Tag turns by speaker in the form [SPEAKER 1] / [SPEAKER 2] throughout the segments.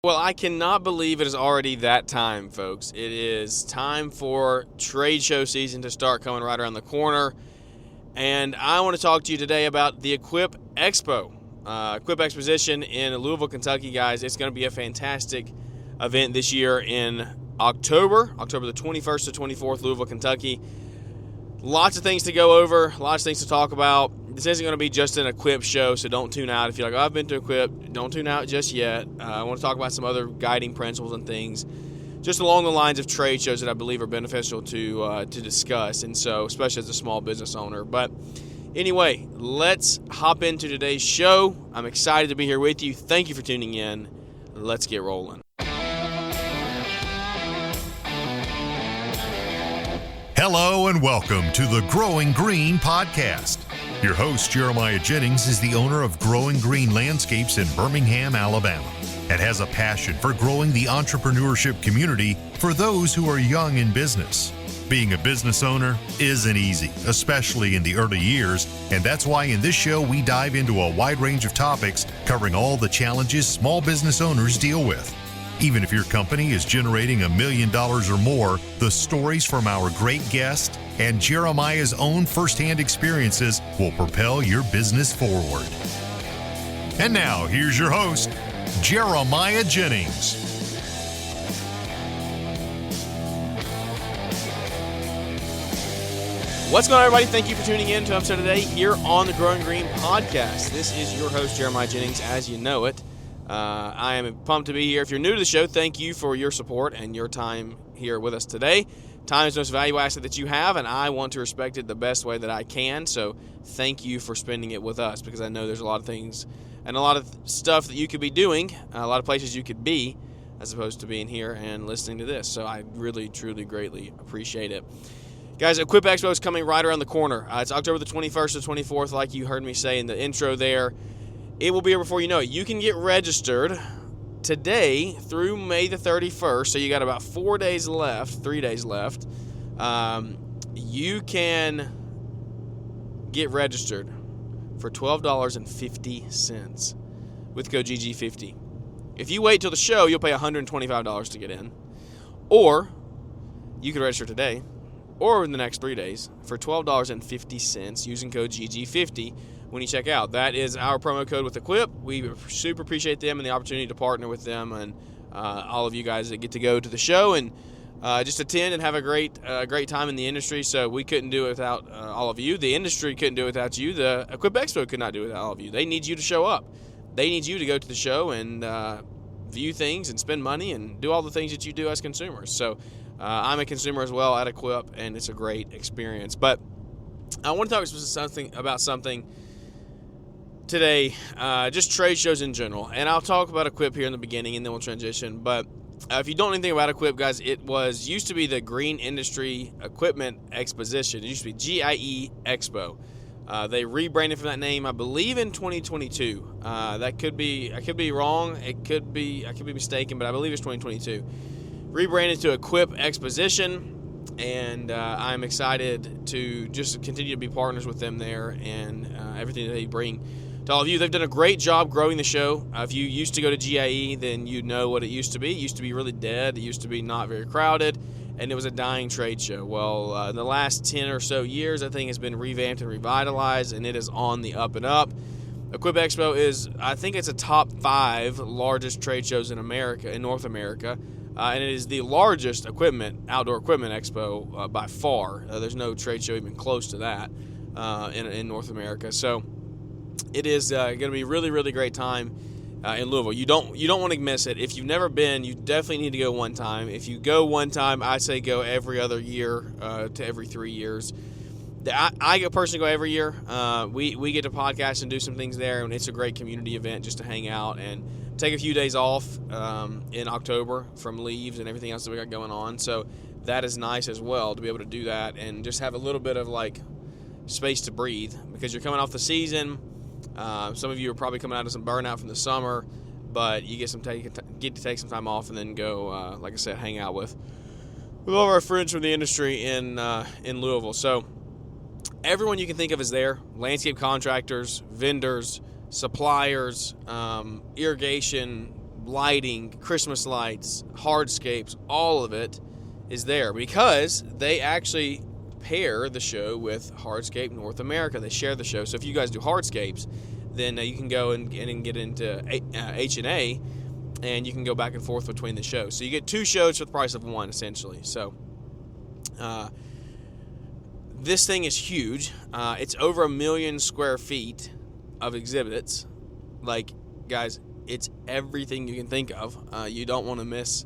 [SPEAKER 1] Well, I cannot believe it is already that time, folks. It is time for trade show season to start coming right around the corner. And I want to talk to you today about the Equip Expo. Equip Exposition in Louisville, Kentucky, guys. It's going to be a fantastic event this year in October the 21st to 24th, Louisville, Kentucky. Lots of things to go over, lots of things to talk about. This isn't going to be just an Equip show, so don't tune out. If you're like, oh, I've been to Equip, don't tune out just yet. I want to talk about some other guiding principles and things just along the lines of trade shows that I believe are beneficial to discuss, and so especially as a small business owner. But anyway, let's hop into today's show. I'm excited to be here with you. Thank you for tuning in. Let's get rolling.
[SPEAKER 2] Hello and welcome to the Growing Green podcast. Your host, Jeremiah Jennings, is the owner of Growing Green Landscapes in Birmingham, Alabama, and has a passion for growing the entrepreneurship community for those who are young in business. Being a business owner isn't easy, especially in the early years, and that's why in this show we dive into a wide range of topics covering all the challenges small business owners deal with. Even if your company is generating $1 million or more, the stories from our great guest and Jeremiah's own firsthand experiences will propel your business forward. And now, here's your host, Jeremiah Jennings.
[SPEAKER 1] What's going on, everybody? Thank you for tuning in to episode today here on the Growing Green podcast. This is your host, Jeremiah Jennings, as you know it. I am pumped to be here. If you're new to the show, thank you for your support and your time here with us today. Time is the most valuable asset that you have, and I want to respect it the best way that I can. So thank you for spending it with us, because I know there's a lot of things and a lot of stuff that you could be doing, a lot of places you could be, as opposed to being here and listening to this. So I really, truly, greatly appreciate it. Guys, Equip Expo is coming right around the corner. It's October the 21st to 24th, like you heard me say in the intro there. It will be here before you know it. You can get registered today through May the 31st, so you got about 3 days left. You can get registered for $12.50 with code GG50. If you wait till the show, you'll pay $125 to get in. Or you can register today or in the next 3 days for $12.50 using code GG50 when you check out. That is our promo code with Equip. We super appreciate them and the opportunity to partner with them and all of you guys that get to go to the show and just attend and have a great time in the industry. So we couldn't do it without all of you. The industry couldn't do it without you. The Equip Expo could not do it without all of you. They need you to show up. They need you to go to the show and view things and spend money and do all the things that you do as consumers. So I'm a consumer as well at Equip, and it's a great experience. But I want to talk about something today, just trade shows in general. And I'll talk about Equip here in the beginning, and then we'll transition. But if you don't know anything about Equip, guys, it used to be the Green Industry Equipment Exposition. It used to be GIE Expo. They rebranded from that name, I believe, in 2022. I could be wrong. I could be mistaken, but I believe it's 2022. Rebranded to Equip Exposition, and I'm excited to just continue to be partners with them there and everything that they bring to all of you. They've done a great job growing the show. If you used to go to GIE, then you know what it used to be. It used to be really dead. It used to be not very crowded, and it was a dying trade show. Well, in the last 10 or so years, I think it's been revamped and revitalized, and it is on the up and up. Equip Expo is, I think it's a top 5 largest trade shows in America, in North America. And it is the largest outdoor equipment expo by far. There's no trade show even close to that in North America. So it is going to be a really, really great time in Louisville. You don't want to miss it. If you've never been, you definitely need to go one time. If you go one time, I say go every other year to every 3 years. I personally go every year. We get to podcast and do some things there, and it's a great community event just to hang out and take a few days off in October from leaves and everything else that we got going on. So that is nice as well to be able to do that and just have a little bit of like space to breathe because you're coming off the season. Some of you are probably coming out of some burnout from the summer, but you get to take some time off and then go, like I said, hang out with all of our friends from the industry in Louisville. So everyone you can think of is there: landscape contractors, vendors, suppliers, irrigation, lighting, Christmas lights, hardscapes, all of it is there because they actually pair the show with Hardscape North America. They share the show. So if you guys do hardscapes, then you can go and get into H&A, and you can go back and forth between the shows. So you get 2 shows for the price of 1, essentially. So this thing is huge. It's over 1 million square feet of exhibits. Like, guys, it's everything you can think of. You don't want to miss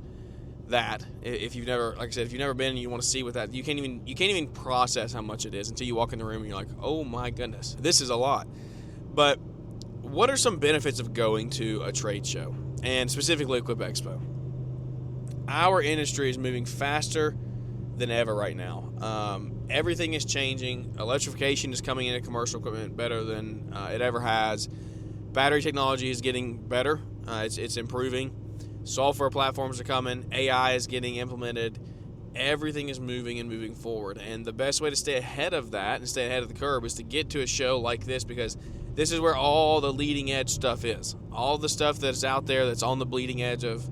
[SPEAKER 1] that. If you've never, like I said, if you've never been and you want to see what that, you can't even process how much it is until you walk in the room and you're like, oh my goodness, this is a lot. But what are some benefits of going to a trade show, and specifically Equip Expo? Our industry is moving faster than ever right now. Everything is changing. Electrification is coming into commercial equipment better than it ever has. Battery technology is getting better. It's improving. Software platforms are coming. AI is getting implemented. Everything is moving and moving forward. And the best way to stay ahead of that and stay ahead of the curve is to get to a show like this, because this is where all the leading edge stuff is. All the stuff that's out there that's on the bleeding edge of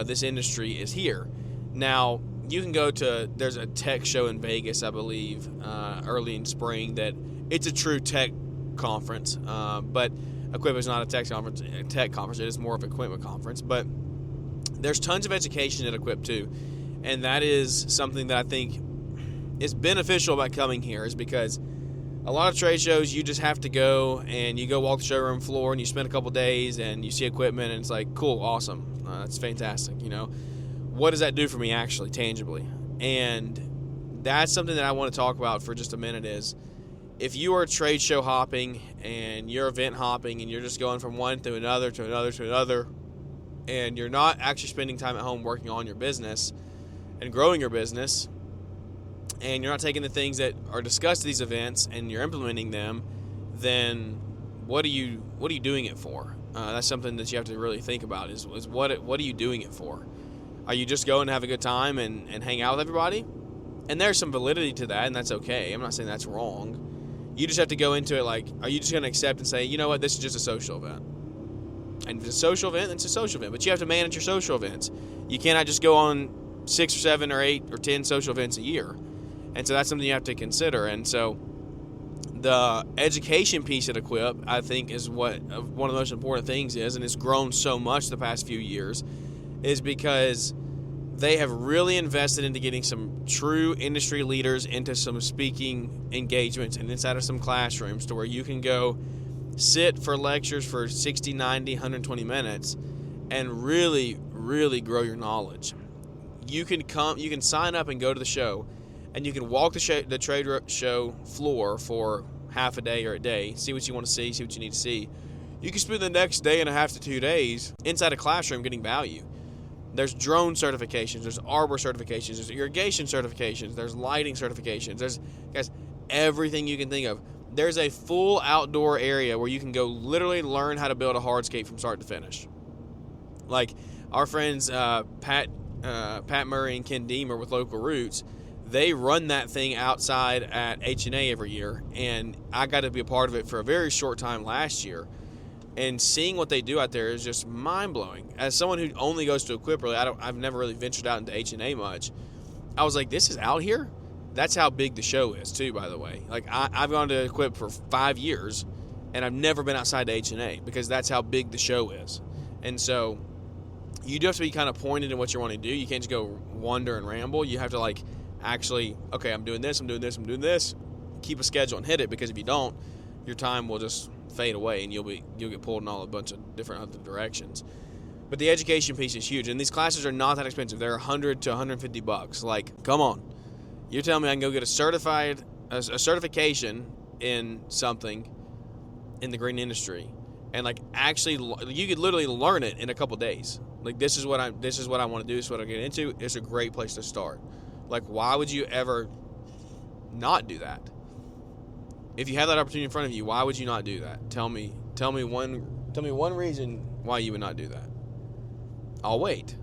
[SPEAKER 1] this industry is here. Now, you can go to, there's a tech show in Vegas, I believe, early in spring, that it's a true tech conference. But Equip is not a tech conference. It is more of an equipment conference. But there's tons of education at Equip too. And that is something that I think is beneficial about coming here, is because a lot of trade shows, you just have to go and you go walk the showroom floor and you spend a couple days and you see equipment and it's like, cool, awesome, that's fantastic. You know, what does that do for me actually, tangibly? And that's something that I want to talk about for just a minute. Is if you are trade show hopping and you're event hopping and you're just going from one to another to another to another, and you're not actually spending time at home working on your business and growing your business, and you're not taking the things that are discussed at these events and you're implementing them, then what are you doing it for? That's something that you have to really think about, is what are you doing it for? Are you just going to have a good time and hang out with everybody? And there's some validity to that, and that's okay. I'm not saying that's wrong. You just have to go into it like, are you just going to accept and say, you know what, this is just a social event? And if it's a social event, then it's a social event. But you have to manage your social events. You cannot just go on 6 or 7 or 8 or 10 social events a year. And so that's something you have to consider. And so the education piece at Equip, I think, is what one of the most important things is, and it's grown so much the past few years, is because they have really invested into getting some true industry leaders into some speaking engagements and inside of some classrooms to where you can go sit for lectures for 60, 90, 120 minutes and really, really grow your knowledge. You can sign up and go to the show, and you can walk the trade show floor for half a day or a day, see what you want to see what you need to see. You can spend the next day and a half to 2 days inside a classroom getting value. There's drone certifications, there's arbor certifications, there's irrigation certifications, there's lighting certifications, there's, guys, everything you can think of. There's a full outdoor area where you can go literally learn how to build a hardscape from start to finish. Like our friends Pat Murray and Ken Deemer with Local Roots, they run that thing outside at H&A every year, and I got to be a part of it for a very short time last year. And seeing what they do out there is just mind-blowing. As someone who only goes to Equip, really, I've never really ventured out into H&A much. I was like, this is out here? That's how big the show is, too, by the way. Like, I've gone to Equip for 5 years, and I've never been outside to H&A because that's how big the show is. And so you do have to be kind of pointed in what you want to do. You can't just go wander and ramble. You have to, like, actually, okay, I'm doing this, I'm doing this, I'm doing this. Keep a schedule and hit it, because if you don't, your time will just fade away and you'll get pulled in all a bunch of different other directions. But the education piece is huge, and these classes are not that expensive. They're $100 to $150. Like, come on, you're telling me I can go get a certification in something in the green industry, and like actually you could literally learn it in a couple days. Like, this is what I want to do. This is what I get into. It's a great place to start. Like, why would you ever not do that? If you have that opportunity in front of you, why would you not do that? Tell me one reason why you would not do that. I'll wait.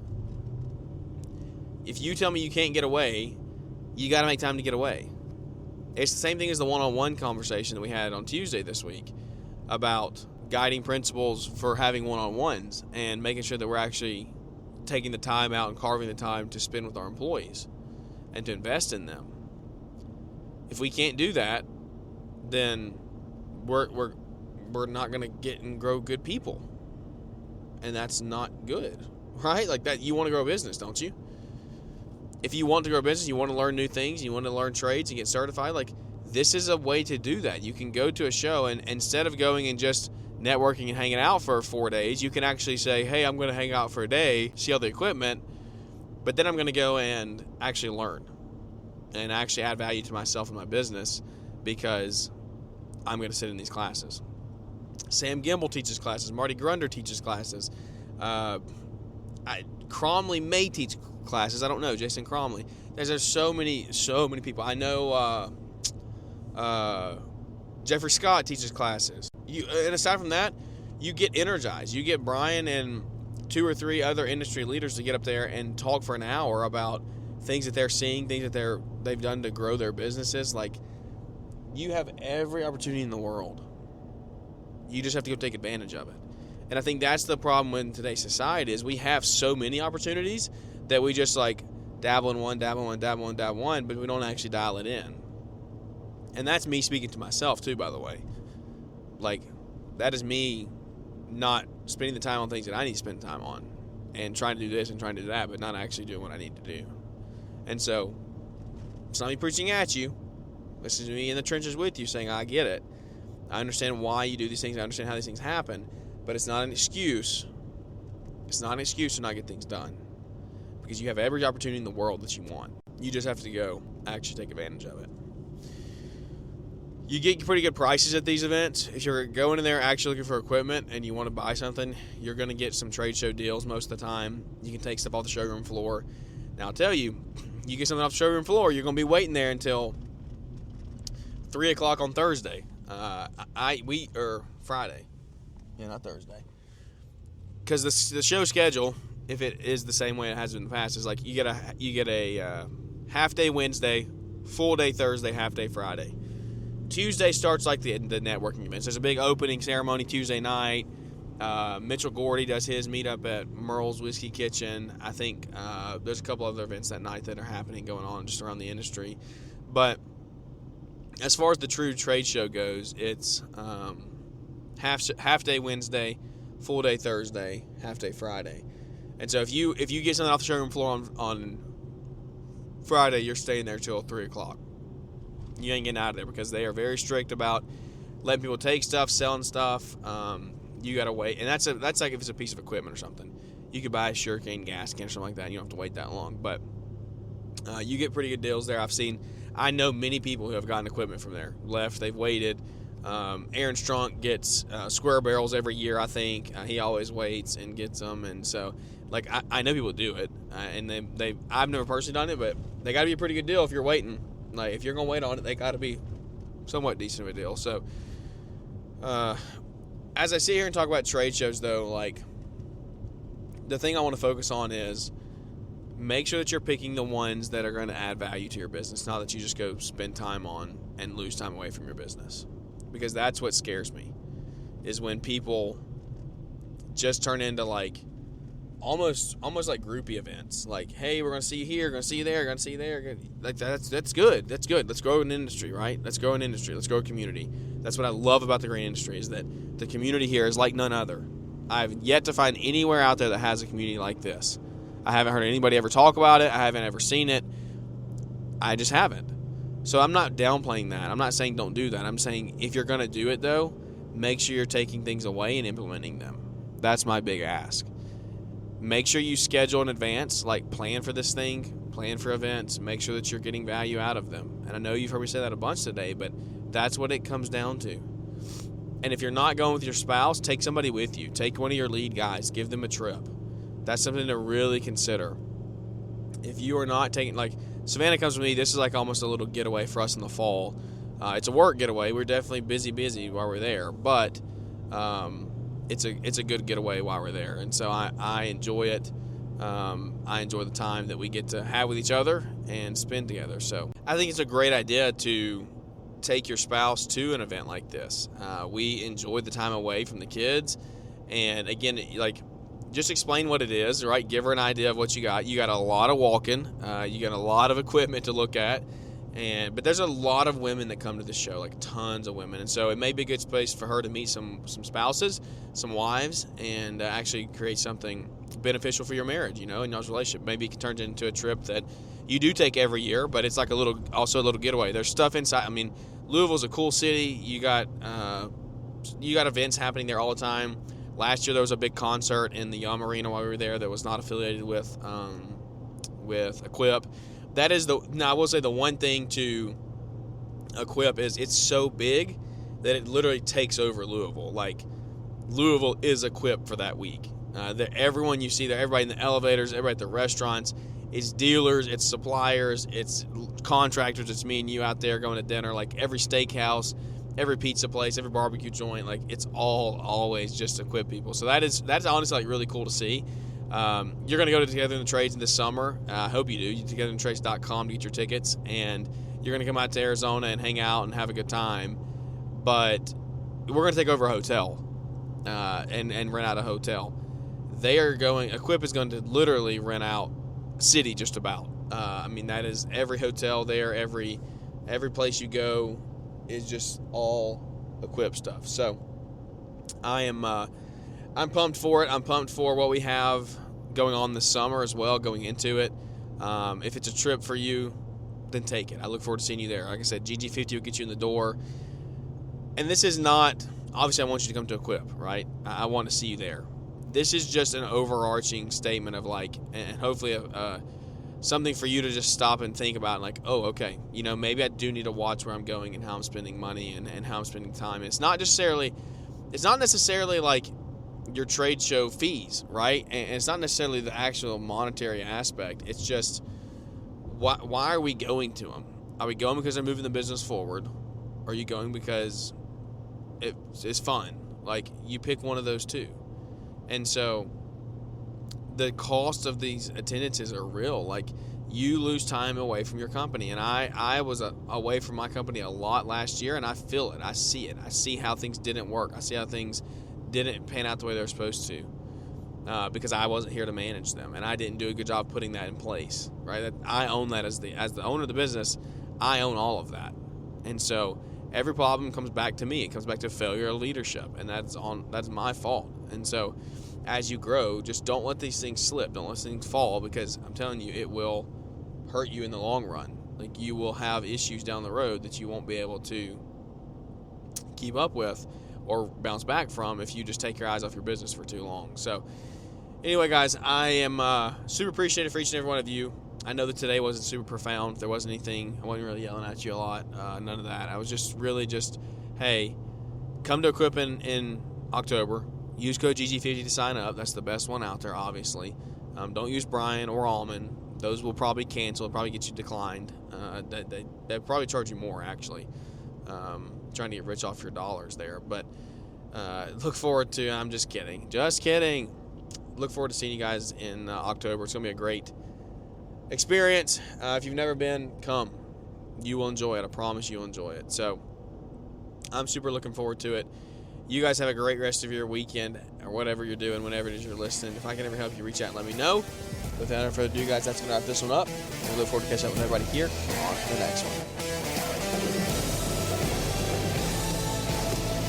[SPEAKER 1] If you tell me you can't get away, you got to make time to get away. It's the same thing as the one-on-one conversation that we had on Tuesday this week about guiding principles for having one-on-ones and making sure that we're actually taking the time out and carving the time to spend with our employees and to invest in them. If we can't do that, then we're not going to get and grow good people. And that's not good, right? Like that, you want to grow a business, don't you? If you want to grow a business, you want to learn new things, you want to learn trades and get certified, like this is a way to do that. You can go to a show and instead of going and just networking and hanging out for 4 days, you can actually say, hey, I'm going to hang out for a day, see all the equipment, but then I'm going to go and actually learn and actually add value to myself and my business because I'm going to sit in these classes. Sam Gimbel teaches classes. Marty Grunder teaches classes. Cromley may teach classes. I don't know. Jason Cromley. There's so many people. I know Jeffrey Scott teaches classes. And aside from that, you get energized. You get Brian and 2 or 3 other industry leaders to get up there and talk for an hour about things that they're seeing, things that they've done to grow their businesses. Like, you have every opportunity in the world. You just have to go take advantage of it. And I think that's the problem in today's society is we have so many opportunities that we just like dabble in one, but we don't actually dial it in. And that's me speaking to myself too, by the way. Like, that is me not spending the time on things that I need to spend time on and trying to do this and trying to do that, but not actually doing what I need to do. And so, it's not me preaching at you. This is me in the trenches with you saying, I get it. I understand why you do these things. I understand how these things happen. But it's not an excuse. It's not an excuse to not get things done. Because you have every opportunity in the world that you want. You just have to go actually take advantage of it. You get pretty good prices at these events. If you're going in there actually looking for equipment and you want to buy something, you're going to get some trade show deals most of the time. You can take stuff off the showroom floor. Now, I'll tell you, you get something off the showroom floor, you're going to be waiting there until 3 o'clock on Thursday. Friday. Yeah, not Thursday. Because the show schedule, if it is the same way it has been in the past, is like you get a half day Wednesday, full day Thursday, half day Friday. Tuesday starts like the networking events. There's a big opening ceremony Tuesday night. Mitchell Gordy does his meetup at Merle's Whiskey Kitchen. I think there's a couple other events that night that are happening going on just around the industry. But as far as the true trade show goes, it's half day Wednesday, full day Thursday, half day Friday. And so if you get something off the showroom floor on Friday, you're staying there till 3 o'clock. You ain't getting out of there because they are very strict about letting people take stuff, selling stuff. You got to wait. And that's like if it's a piece of equipment or something. You could buy a Surecane gas can or something like that. And you don't have to wait that long. But you get pretty good deals there. I know many people who have gotten equipment from there. They've waited. Aaron Strunk gets square barrels every year, I think. He always waits and gets them. And so, like, I know people do it. And I've never personally done it, but they got to be a pretty good deal if you're waiting. Like, if you're going to wait on it, they got to be somewhat decent of a deal. So, as I sit here and talk about trade shows, though, like, the thing I want to focus on is make sure that you're picking the ones that are going to add value to your business, not that you just go spend time on and lose time away from your business. Because that's what scares me, is when people just turn into, like, almost like groupie events. Like, hey, we're going to see you here, going to see you there, going to see you there. Like, that's good. That's good. Let's grow an industry, right? Let's grow an industry. Let's grow a community. That's what I love about the green industry, is that the community here is like none other. I've yet to find anywhere out there that has a community like this. I haven't heard anybody ever talk about it. I haven't ever seen it. I just haven't. So I'm not downplaying that. I'm not saying don't do that. I'm saying if you're going to do it, though, make sure you're taking things away and implementing them. That's my big ask. Make sure you schedule in advance, like plan for this thing, plan for events, make sure that you're getting value out of them. And I know you've heard me say that a bunch today, but that's what it comes down to. And if you're not going with your spouse, take somebody with you. Take one of your lead guys, give them a trip. That's something to really consider. If you are not taking, like, Savannah comes with me, this is like almost a little getaway for us in the fall. It's a work getaway. We're definitely busy while we're there, but it's a good getaway while we're there. And so I enjoy it. I enjoy the time that we get to have with each other and spend together. So I think it's a great idea to take your spouse to an event like this. We enjoy the time away from the kids. And again, like, just explain what it is, right? Give her an idea of what you got. You got a lot of walking. You got a lot of equipment to look at. But there's a lot of women that come to the show, like tons of women. And so it may be a good space for her to meet some spouses, some wives, and actually create something beneficial for your marriage, in y'all's relationship. Maybe it can turn into a trip that you do take every year, but it's like also a little getaway. There's stuff inside. I mean, Louisville's a cool city. You got events happening there all the time. Last year there was a big concert in the Yum Arena while we were there that was not affiliated with Equip. That is I will say the one thing to Equip is it's so big that it literally takes over Louisville. Like, Louisville is Equip for that week. Everyone you see there, everybody in the elevators, everybody at the restaurants, it's dealers, it's suppliers, it's contractors, it's me and you out there going to dinner. Like, every steakhouse, every pizza place, every barbecue joint, like, it's all always just Equip people. So that's honestly like really cool to see. You're going to go to Together in the Trades this summer. I hope you do. Togetherinthetrades.com to get your tickets, and you're going to come out to Arizona and hang out and have a good time. But we're going to take over a hotel and rent out a hotel. Equip is going to literally rent out city just about. I mean, that is every hotel there, every place you go is just all Equip stuff. So I'm pumped for it. I'm pumped for what we have going on this summer as well, going into it. If it's a trip for you, then take it. I look forward to seeing you there. Like I said, GG50 will get you in the door. And this is not, obviously I want you to come to Equip, right? I want to see you there. This is just an overarching statement of like, and hopefully something for you to just stop and think about, like, oh, okay, maybe I do need to watch where I'm going and how I'm spending money and how I'm spending time. And it's not necessarily like your trade show fees, right? And it's not necessarily the actual monetary aspect. It's just, why are we going to them? Are we going because they're moving the business forward? Or are you going because it's fun? Like, you pick one of those two. And so the cost of these attendances are real. Like, you lose time away from your company. And I was away from my company a lot last year, and I feel it. I see it. I see how things didn't work. I see how things didn't pan out the way they were supposed to, because I wasn't here to manage them, and I didn't do a good job putting that in place, right? I own that as the owner of the business. I own all of that. And so every problem comes back to me. It comes back to failure of leadership, and that's my fault. And so as you grow, just don't let these things slip. Don't let these things fall, because I'm telling you, it will hurt you in the long run. Like, you will have issues down the road that you won't be able to keep up with or bounce back from if you just take your eyes off your business for too long. So anyway, guys, I am super appreciative for each and every one of you. I know that today wasn't super profound. There wasn't anything. I wasn't really yelling at you a lot. None of that. I was just really hey, come to Equip in October. Use code GG50 to sign up. That's the best one out there, obviously. Don't use Brian or Almond. Those will probably cancel. It'll probably get you declined. They'll probably charge you more, actually. Trying to get rich off your dollars there. But look forward to, I'm just kidding. Look forward to seeing you guys in October. It's going to be a great experience. If you've never been, come. You will enjoy it. I promise you'll enjoy it. So I'm super looking forward to it. You guys have a great rest of your weekend, or whatever you're doing, whenever it is you're listening. If I can ever help you, reach out and let me know. Without further ado, guys, that's going to wrap this one up. We look forward to catching up with everybody here on the next one.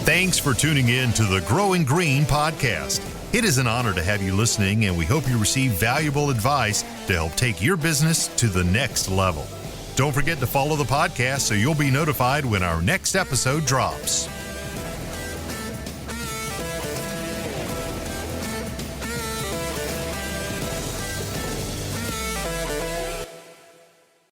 [SPEAKER 2] Thanks for tuning in to the Growing Green podcast. It is an honor to have you listening, and we hope you receive valuable advice to help take your business to the next level. Don't forget to follow the podcast so you'll be notified when our next episode drops.